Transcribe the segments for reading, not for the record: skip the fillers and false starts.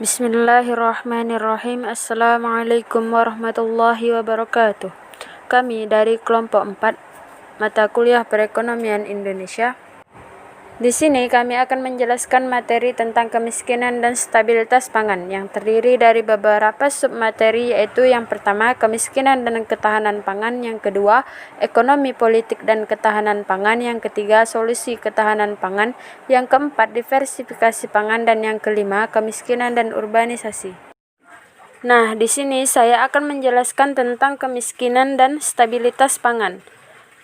Bismillahirrahmanirrahim. Assalamualaikum warahmatullahi wabarakatuh. Kami dari kelompok 4 mata kuliah Perekonomian Indonesia. Di sini kami akan menjelaskan materi tentang kemiskinan dan stabilitas pangan yang terdiri dari beberapa submateri, yaitu yang pertama kemiskinan dan ketahanan pangan, yang kedua ekonomi politik dan ketahanan pangan, yang ketiga solusi ketahanan pangan, yang keempat diversifikasi pangan, dan yang kelima kemiskinan dan urbanisasi. Nah, di sini saya akan menjelaskan tentang kemiskinan dan stabilitas pangan.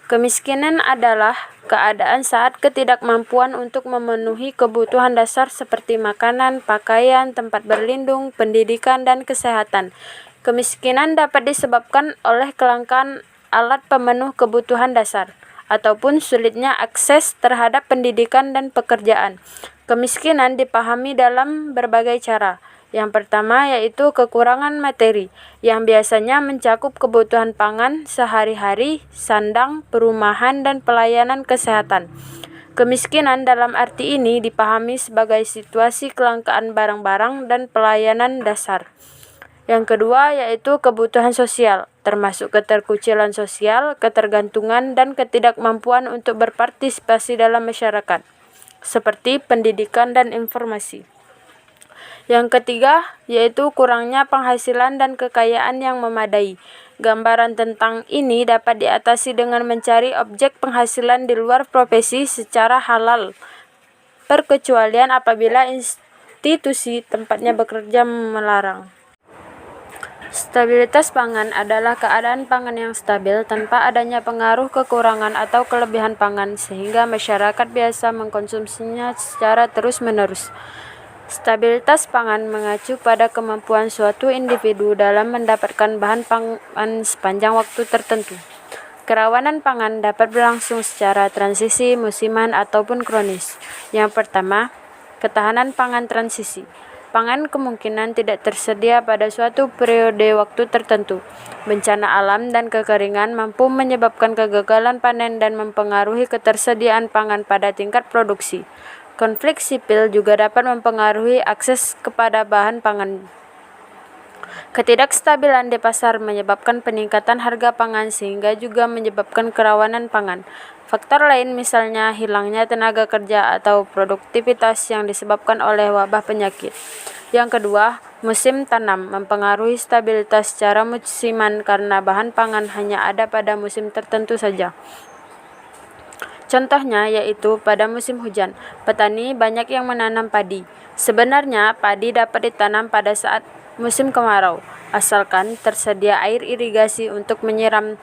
Kemiskinan adalah keadaan saat ketidakmampuan untuk memenuhi kebutuhan dasar seperti makanan, pakaian, tempat berlindung, pendidikan, dan kesehatan. Kemiskinan dapat disebabkan oleh kelangkaan alat pemenuh kebutuhan dasar ataupun sulitnya akses terhadap pendidikan dan pekerjaan. Kemiskinan dipahami dalam berbagai cara. Yang pertama yaitu kekurangan materi, yang biasanya mencakup kebutuhan pangan sehari-hari, sandang, perumahan, dan pelayanan kesehatan. Kemiskinan dalam arti ini dipahami sebagai situasi kelangkaan barang-barang dan pelayanan dasar. Yang kedua yaitu kebutuhan sosial, termasuk keterkucilan sosial, ketergantungan, dan ketidakmampuan untuk berpartisipasi dalam masyarakat, seperti pendidikan dan informasi. Yang ketiga yaitu kurangnya penghasilan dan kekayaan yang memadai. Gambaran tentang ini dapat diatasi dengan mencari objek penghasilan di luar profesi secara halal, perkecualian apabila institusi tempatnya bekerja melarang. Stabilitas pangan adalah keadaan pangan yang stabil tanpa adanya pengaruh kekurangan atau kelebihan pangan, sehingga masyarakat biasa mengkonsumsinya secara terus-menerus. Stabilitas pangan mengacu pada kemampuan suatu individu dalam mendapatkan bahan pangan sepanjang waktu tertentu. Kerawanan pangan dapat berlangsung secara transisi, musiman, ataupun kronis. Yang pertama, ketahanan pangan transisi. Pangan kemungkinan tidak tersedia pada suatu periode waktu tertentu. Bencana alam dan kekeringan mampu menyebabkan kegagalan panen dan mempengaruhi ketersediaan pangan pada tingkat produksi. Konflik sipil juga dapat mempengaruhi akses kepada bahan pangan. Ketidakstabilan di pasar menyebabkan peningkatan harga pangan sehingga juga menyebabkan kerawanan pangan. Faktor lain misalnya hilangnya tenaga kerja atau produktivitas yang disebabkan oleh wabah penyakit. Yang kedua, musim tanam mempengaruhi stabilitas secara musiman karena bahan pangan hanya ada pada musim tertentu saja. Contohnya yaitu pada musim hujan, petani banyak yang menanam padi. Sebenarnya padi dapat ditanam pada saat musim kemarau, asalkan tersedia air irigasi untuk menyiram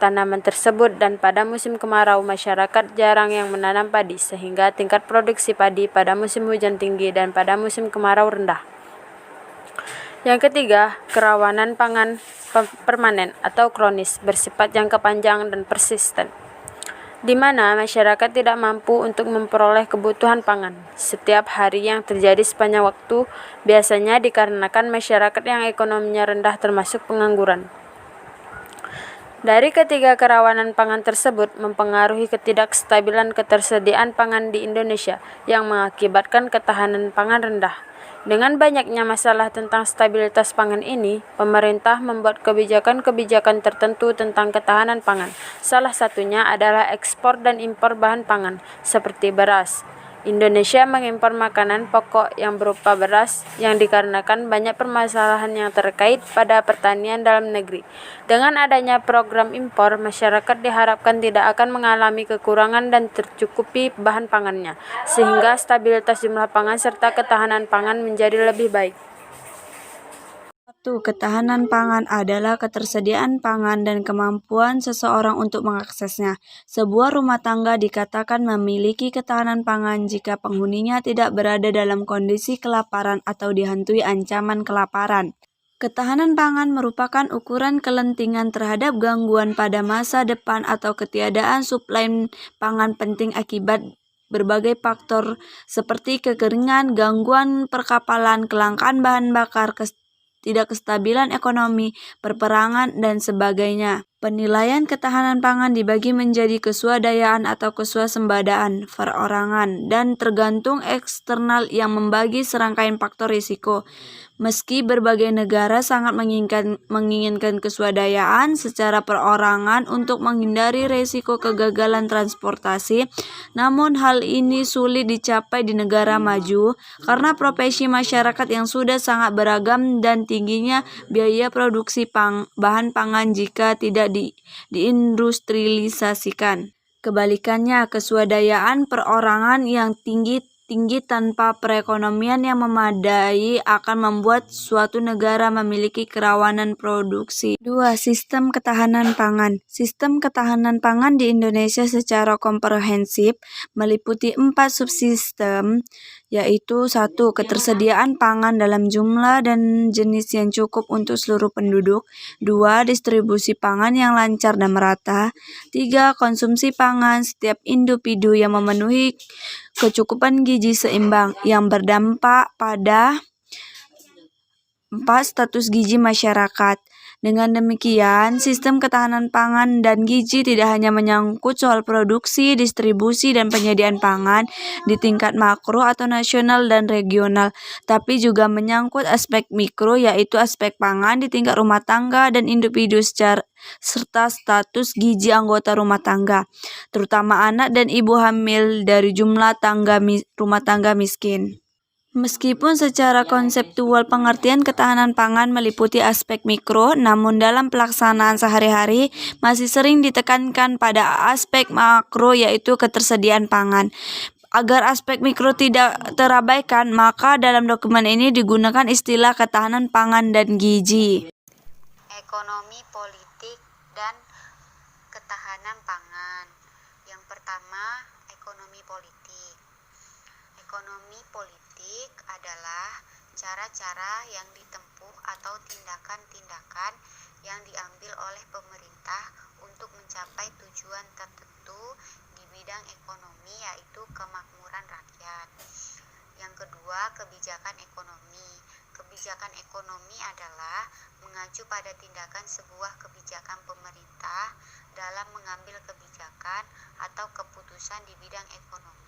tanaman tersebut, dan pada musim kemarau masyarakat jarang yang menanam padi sehingga tingkat produksi padi pada musim hujan tinggi dan pada musim kemarau rendah. Yang ketiga, kerawanan pangan permanen atau kronis bersifat jangka panjang dan persisten, di mana masyarakat tidak mampu untuk memperoleh kebutuhan pangan setiap hari yang terjadi sepanjang waktu, biasanya dikarenakan masyarakat yang ekonominya rendah termasuk pengangguran. Dari ketiga kerawanan pangan tersebut mempengaruhi ketidakstabilan ketersediaan pangan di Indonesia yang mengakibatkan ketahanan pangan rendah. Dengan banyaknya masalah tentang stabilitas pangan ini, pemerintah membuat kebijakan-kebijakan tertentu tentang ketahanan pangan. Salah satunya adalah ekspor dan impor bahan pangan, seperti beras. Indonesia mengimpor makanan pokok yang berupa beras yang dikarenakan banyak permasalahan yang terkait pada pertanian dalam negeri. Dengan adanya program impor, masyarakat diharapkan tidak akan mengalami kekurangan dan tercukupi bahan pangannya, sehingga stabilitas jumlah pangan serta ketahanan pangan menjadi lebih baik. Ketahanan pangan adalah ketersediaan pangan dan kemampuan seseorang untuk mengaksesnya. Sebuah rumah tangga dikatakan memiliki ketahanan pangan jika penghuninya tidak berada dalam kondisi kelaparan atau dihantui ancaman kelaparan. Ketahanan pangan merupakan ukuran kelentingan terhadap gangguan pada masa depan atau ketiadaan suplai pangan penting akibat berbagai faktor seperti kekeringan, gangguan perkapalan, kelangkaan bahan bakar, tidak kestabilan ekonomi, perperangan, dan sebagainya. Penilaian ketahanan pangan dibagi menjadi keswadayaan atau keswasembadaan perorangan dan tergantung eksternal yang membagi serangkaian faktor risiko. Meski berbagai negara sangat menginginkan keswadayaan secara perorangan untuk menghindari risiko kegagalan transportasi, namun hal ini sulit dicapai di negara maju karena profesi masyarakat yang sudah sangat beragam dan tingginya biaya produksi bahan pangan jika tidak diindustrialisasikan. Kebalikannya, keswadayaan perorangan yang tinggi tanpa perekonomian yang memadai akan membuat suatu negara memiliki kerawanan produksi. 2. Sistem ketahanan pangan. Sistem ketahanan pangan di Indonesia secara komprehensif meliputi 4 subsistem, yaitu 1. Ketersediaan pangan dalam jumlah dan jenis yang cukup untuk seluruh penduduk. 2. Distribusi pangan yang lancar dan merata. 3. Konsumsi pangan setiap individu yang memenuhi kecukupan gizi seimbang yang berdampak pada 4. Status gizi masyarakat. Dengan demikian, sistem ketahanan pangan dan gizi tidak hanya menyangkut soal produksi, distribusi, dan penyediaan pangan di tingkat makro atau nasional dan regional, tapi juga menyangkut aspek mikro, yaitu aspek pangan di tingkat rumah tangga dan individu serta status gizi anggota rumah tangga, terutama anak dan ibu hamil dari jumlah rumah tangga miskin. Meskipun secara konseptual pengertian ketahanan pangan meliputi aspek mikro, namun dalam pelaksanaan sehari-hari masih sering ditekankan pada aspek makro, yaitu ketersediaan pangan. Agar aspek mikro tidak terabaikan, maka dalam dokumen ini digunakan istilah ketahanan pangan dan gizi. Ekonomi, politik, dan ketahanan pangan. Yang pertama, ekonomi politik. Ekonomi politik adalah cara-cara yang ditempuh atau tindakan-tindakan yang diambil oleh pemerintah untuk mencapai tujuan tertentu di bidang ekonomi, yaitu kemakmuran rakyat. Yang kedua, kebijakan ekonomi. Kebijakan ekonomi adalah mengacu pada tindakan sebuah kebijakan pemerintah dalam mengambil kebijakan atau keputusan di bidang ekonomi.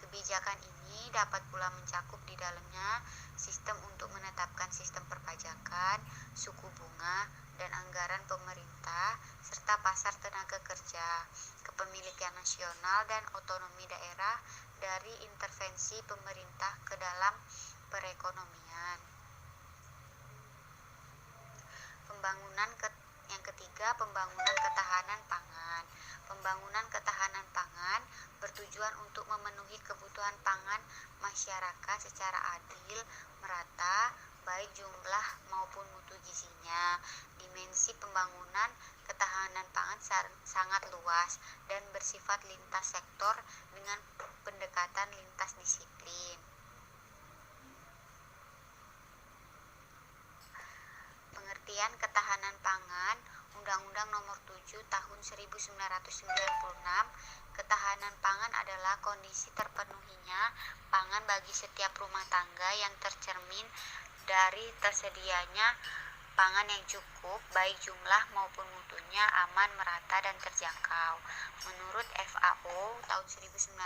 Kebijakan ini dapat pula mencakup di dalamnya sistem untuk menetapkan sistem perpajakan, suku bunga, dan anggaran pemerintah, serta pasar tenaga kerja, kepemilikan nasional, dan otonomi daerah dari intervensi pemerintah ke dalam perekonomian. Yang ketiga, pembangunan ketahanan pangan. Pembangunan ketahanan pangan bertujuan untuk memenuhi kebutuhan pangan masyarakat secara adil, merata, baik jumlah maupun mutu gizinya. Dimensi pembangunan ketahanan pangan sangat luas dan bersifat lintas sektor dengan pendekatan lintas disiplin. Pengertian ketahanan pangan, Undang-Undang Nomor 7 Tahun 1996, ketahanan pangan adalah kondisi terpenuhinya pangan bagi setiap rumah tangga yang tercermin dari tersedianya pangan yang cukup, baik jumlah maupun mutunya aman, merata, dan terjangkau. Menurut FAO tahun 1997,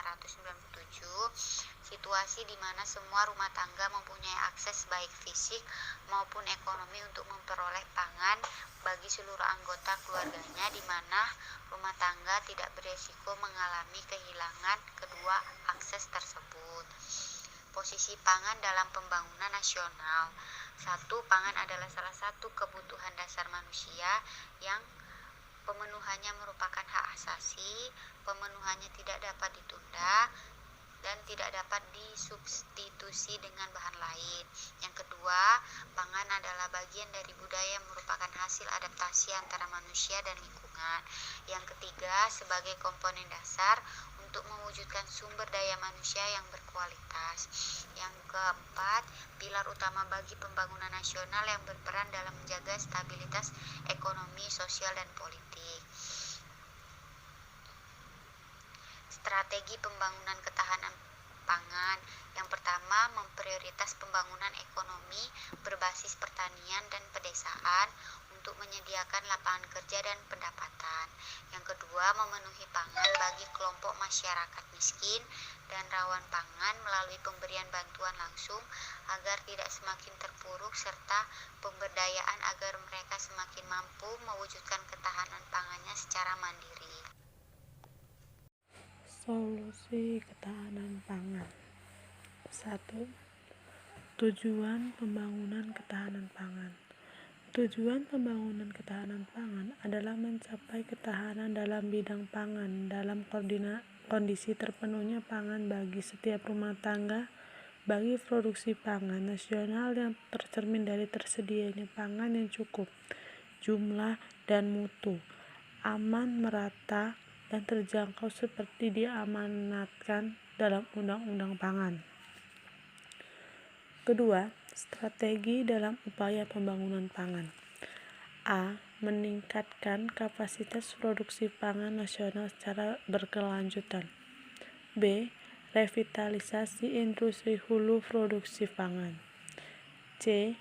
situasi di mana semua rumah tangga mempunyai akses baik fisik maupun ekonomi untuk memperoleh pangan bagi seluruh anggota keluarganya, di mana rumah tangga tidak beresiko mengalami kehilangan kedua akses tersebut. Posisi pangan dalam pembangunan nasional. 1. Pangan adalah salah satu kebutuhan dasar manusia yang pemenuhannya merupakan hak asasi, pemenuhannya tidak dapat ditunda, dan tidak dapat disubstitusi dengan bahan lain. Yang kedua, pangan adalah bagian dari budaya yang merupakan hasil adaptasi antara manusia dan lingkungan. Yang ketiga, sebagai komponen dasar untuk mewujudkan sumber daya manusia yang berkualitas. Yang keempat, pilar utama bagi pembangunan nasional yang berperan dalam menjaga stabilitas ekonomi, sosial, dan politik. Strategi pembangunan ketahanan pangan. Yang pertama, memprioritas pembangunan ekonomi berbasis pertanian dan pedesaan untuk menyediakan menyediakan lapangan kerja dan pendapatan. Yang kedua, memenuhi pangan bagi kelompok masyarakat miskin dan rawan pangan melalui pemberian bantuan langsung agar tidak semakin terpuruk serta pemberdayaan agar mereka semakin mampu mewujudkan ketahanan pangannya secara mandiri. Solusi ketahanan pangan. 1. Tujuan pembangunan ketahanan pangan. Tujuan pembangunan ketahanan pangan adalah mencapai ketahanan dalam bidang pangan dalam kondisi terpenuhnya pangan bagi setiap rumah tangga, bagi produksi pangan nasional yang tercermin dari tersedianya pangan yang cukup, jumlah dan mutu, aman, merata, dan terjangkau seperti diamanatkan dalam Undang-Undang Pangan. Kedua, strategi dalam upaya pembangunan pangan. A. Meningkatkan kapasitas produksi pangan nasional secara berkelanjutan. B. Revitalisasi industri hulu produksi pangan. C.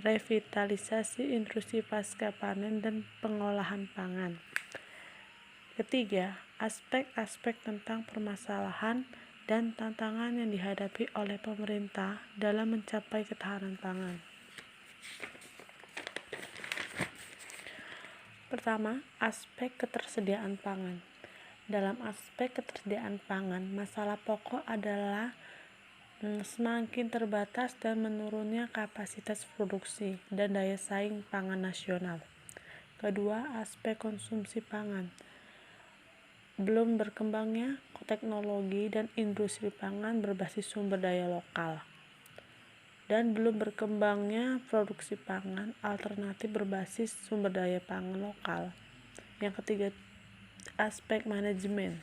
Revitalisasi industri pasca panen dan pengolahan pangan. Ketiga, aspek-aspek tentang permasalahan dan tantangan yang dihadapi oleh pemerintah dalam mencapai ketahanan pangan. Pertama, aspek ketersediaan pangan. Dalam aspek ketersediaan pangan, masalah pokok adalah semakin terbatas dan menurunnya kapasitas produksi dan daya saing pangan nasional. Kedua, aspek konsumsi pangan. Belum berkembangnya teknologi dan industri pangan berbasis sumber daya lokal, dan belum berkembangnya produksi pangan alternatif berbasis sumber daya pangan lokal. Yang ketiga, aspek manajemen.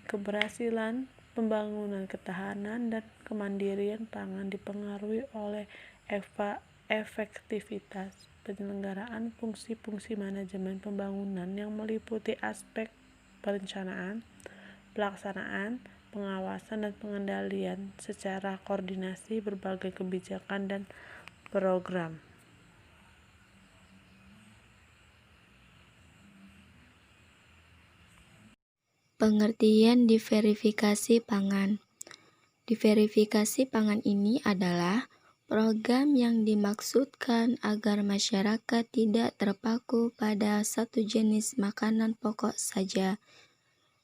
Keberhasilan pembangunan ketahanan dan kemandirian pangan dipengaruhi oleh efektivitas penyelenggaraan fungsi-fungsi manajemen pembangunan yang meliputi aspek perencanaan, pelaksanaan, pengawasan, dan pengendalian secara koordinasi berbagai kebijakan dan program. Pengertian diverifikasi pangan. Diverifikasi pangan ini adalah program yang dimaksudkan agar masyarakat tidak terpaku pada satu jenis makanan pokok saja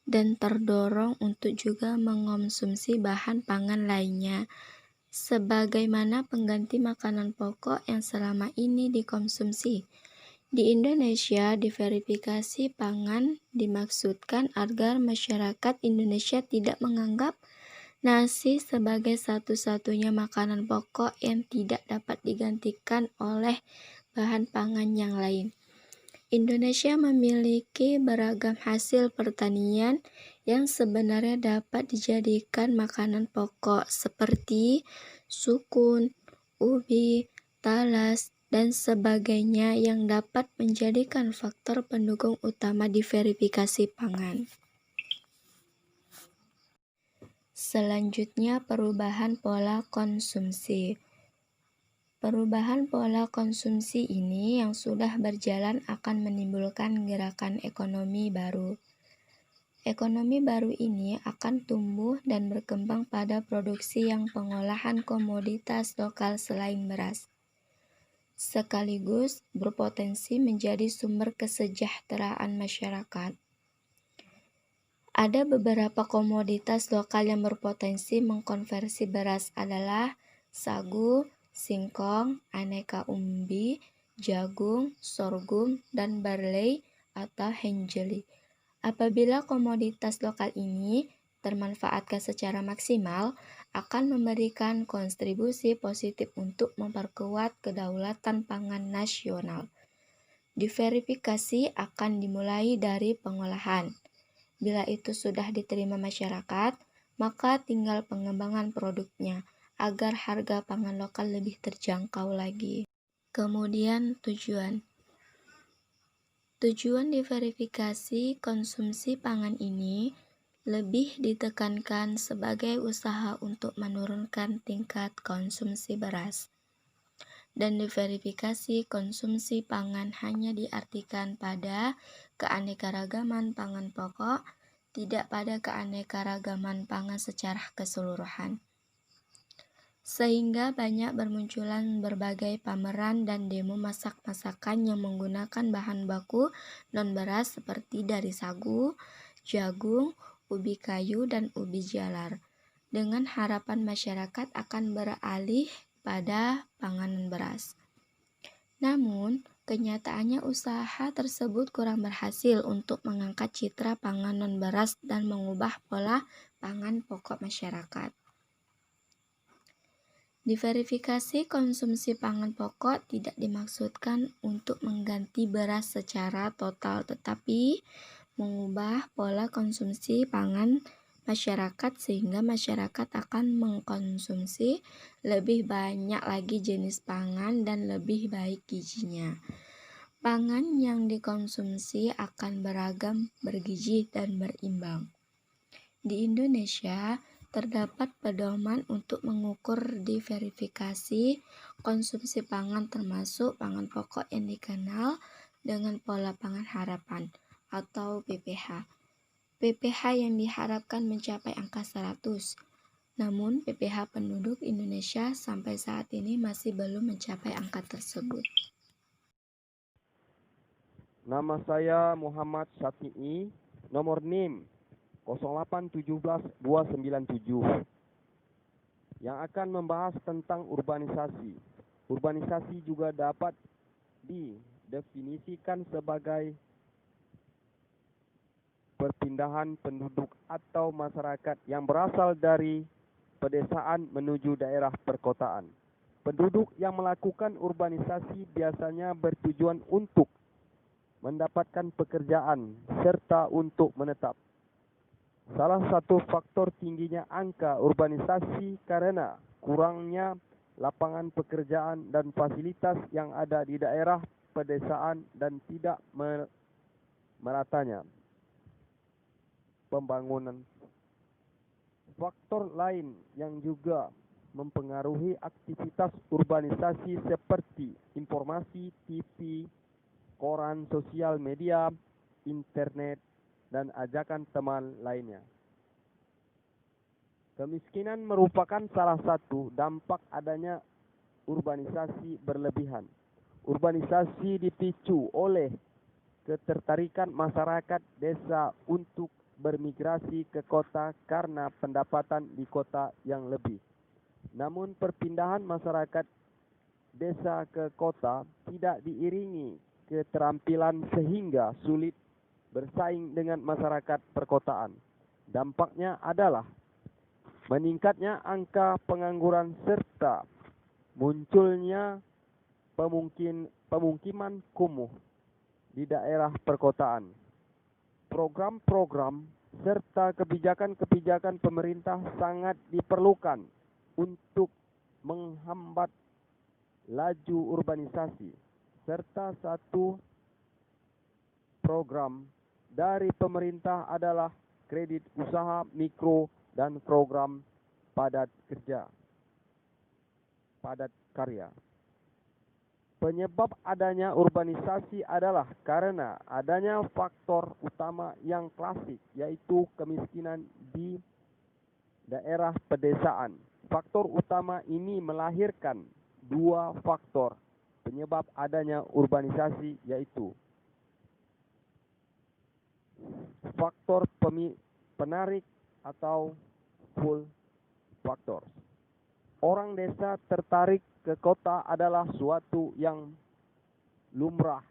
dan terdorong untuk juga mengonsumsi bahan pangan lainnya sebagaimana pengganti makanan pokok yang selama ini dikonsumsi. Di Indonesia, diverifikasi pangan dimaksudkan agar masyarakat Indonesia tidak menganggap nasi sebagai satu-satunya makanan pokok yang tidak dapat digantikan oleh bahan pangan yang lain. Indonesia memiliki beragam hasil pertanian yang sebenarnya dapat dijadikan makanan pokok seperti sukun, ubi, talas, dan sebagainya yang dapat menjadikan faktor pendukung utama diverifikasi pangan. Selanjutnya, perubahan pola konsumsi. Perubahan pola konsumsi ini yang sudah berjalan akan menimbulkan gerakan ekonomi baru. Ekonomi baru ini akan tumbuh dan berkembang pada produksi yang pengolahan komoditas lokal selain beras, sekaligus berpotensi menjadi sumber kesejahteraan masyarakat. Ada beberapa komoditas lokal yang berpotensi mengkonversi beras adalah sagu, singkong, aneka umbi, jagung, sorghum, dan barley atau henjeli. Apabila komoditas lokal ini termanfaatkan secara maksimal, akan memberikan kontribusi positif untuk memperkuat kedaulatan pangan nasional. Diverifikasi akan dimulai dari pengolahan. Bila itu sudah diterima masyarakat, maka tinggal pengembangan produknya agar harga pangan lokal lebih terjangkau lagi. Kemudian tujuan. Tujuan diverifikasi konsumsi pangan ini lebih ditekankan sebagai usaha untuk menurunkan tingkat konsumsi beras. dan diverifikasi konsumsi pangan hanya diartikan pada keanekaragaman pangan pokok, tidak pada keanekaragaman pangan secara keseluruhan. Sehingga banyak bermunculan berbagai pameran dan demo masak-masakan yang menggunakan bahan baku non-beras seperti dari sagu, jagung, ubi kayu, dan ubi jalar, dengan harapan masyarakat akan beralih pada panganan beras. Namun, kenyataannya usaha tersebut kurang berhasil untuk mengangkat citra pangan non-beras dan mengubah pola pangan pokok masyarakat. Diverifikasi konsumsi pangan pokok tidak dimaksudkan untuk mengganti beras secara total, tetapi mengubah pola konsumsi pangan masyarakat sehingga masyarakat akan mengkonsumsi lebih banyak lagi jenis pangan dan lebih baik gizinya. Pangan yang dikonsumsi akan beragam, bergizi, dan berimbang. Di Indonesia, terdapat pedoman untuk mengukur diverifikasi konsumsi pangan termasuk pangan pokok yang dikenal dengan pola pangan harapan atau PPH. PPH yang diharapkan mencapai angka 100. Namun PPH penduduk Indonesia sampai saat ini masih belum mencapai angka tersebut. Nama saya Muhammad Syafi'i, nomor NIM 0817297, yang akan membahas tentang urbanisasi. Urbanisasi juga dapat didefinisikan sebagai perpindahan penduduk atau masyarakat yang berasal dari pedesaan menuju daerah perkotaan. Penduduk yang melakukan urbanisasi biasanya bertujuan untuk mendapatkan pekerjaan serta untuk menetap. Salah satu faktor tingginya angka urbanisasi karena kurangnya lapangan pekerjaan dan fasilitas yang ada di daerah pedesaan dan tidak meratanya pembangunan. Faktor lain yang juga mempengaruhi aktivitas urbanisasi seperti informasi, TV, koran, sosial media, internet, dan ajakan teman lainnya. Kemiskinan merupakan salah satu dampak adanya urbanisasi berlebihan. Urbanisasi dipicu oleh ketertarikan masyarakat desa untuk bermigrasi ke kota karena pendapatan di kota yang lebih. Namun perpindahan masyarakat desa ke kota tidak diiringi keterampilan sehingga sulit bersaing dengan masyarakat perkotaan. Dampaknya adalah meningkatnya angka pengangguran serta munculnya pemukiman kumuh di daerah perkotaan. Program-program serta kebijakan-kebijakan pemerintah sangat diperlukan untuk menghambat laju urbanisasi, serta satu program dari pemerintah adalah kredit usaha mikro dan program padat karya. Penyebab adanya urbanisasi adalah karena adanya faktor utama yang klasik, yaitu kemiskinan di daerah pedesaan. Faktor utama ini melahirkan dua faktor penyebab adanya urbanisasi, yaitu faktor penarik atau pull factor. Orang desa tertarik ke kota adalah suatu yang lumrah,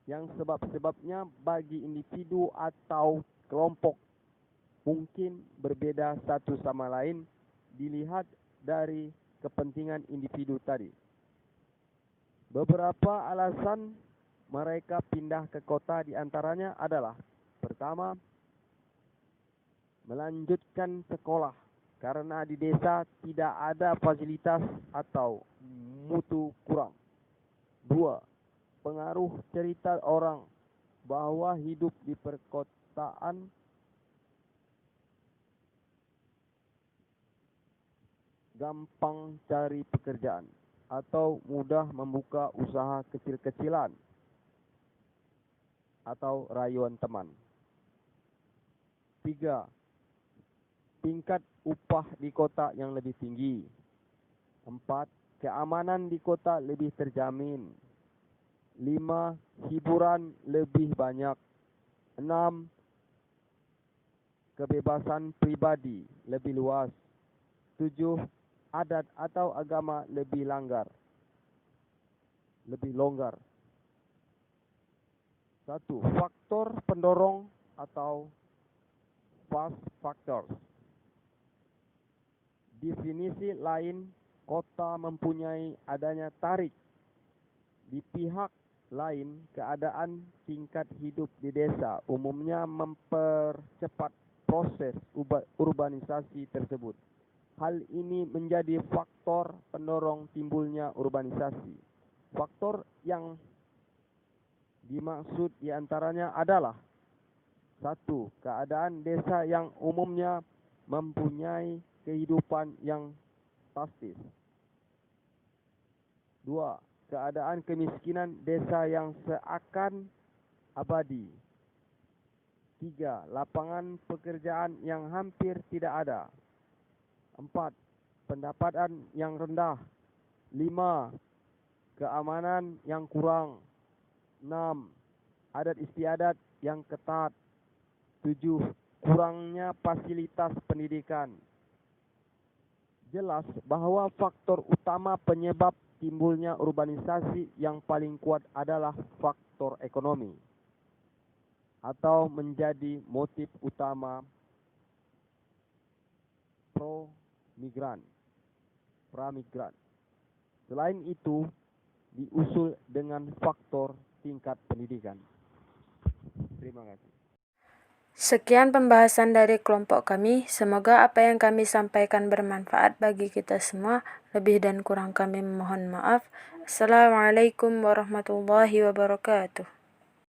yang sebab-sebabnya bagi individu atau kelompok mungkin berbeda satu sama lain dilihat dari kepentingan individu tadi. Beberapa alasan mereka pindah ke kota diantaranya adalah: pertama, melanjutkan sekolah karena di desa tidak ada fasilitas atau mutu kurang. 2. Pengaruh cerita orang bahwa hidup di perkotaan gampang cari pekerjaan. atau mudah membuka usaha kecil-kecilan atau rayuan teman. 3. Tingkat upah di kota yang lebih tinggi. 4. Keamanan di kota lebih terjamin. 5. Hiburan lebih banyak. 6. Kebebasan pribadi lebih luas. 7. Adat atau agama lebih longgar. 1. Faktor pendorong atau fast factors. Definisi lain, kota mempunyai adanya tarik. Di pihak lain, keadaan tingkat hidup di desa umumnya mempercepat proses urbanisasi tersebut. Hal ini menjadi faktor pendorong timbulnya urbanisasi. Faktor yang dimaksud diantaranya adalah 1. Keadaan desa yang umumnya mempunyai kehidupan yang statis. 2. Keadaan kemiskinan desa yang seakan abadi. 3. Lapangan pekerjaan yang hampir tidak ada. 4. Pendapatan yang rendah. 5. Keamanan yang kurang. 6. Adat istiadat yang ketat. 7. Kurangnya fasilitas pendidikan. Jelas bahwa faktor utama penyebab timbulnya urbanisasi yang paling kuat adalah faktor ekonomi atau menjadi motif utama pramigran. Selain itu, diusul dengan faktor tingkat pendidikan. Terima kasih. Sekian pembahasan dari kelompok kami. Semoga apa yang kami sampaikan bermanfaat bagi kita semua. Lebih dan kurang kami mohon maaf. Assalamualaikum warahmatullahi wabarakatuh.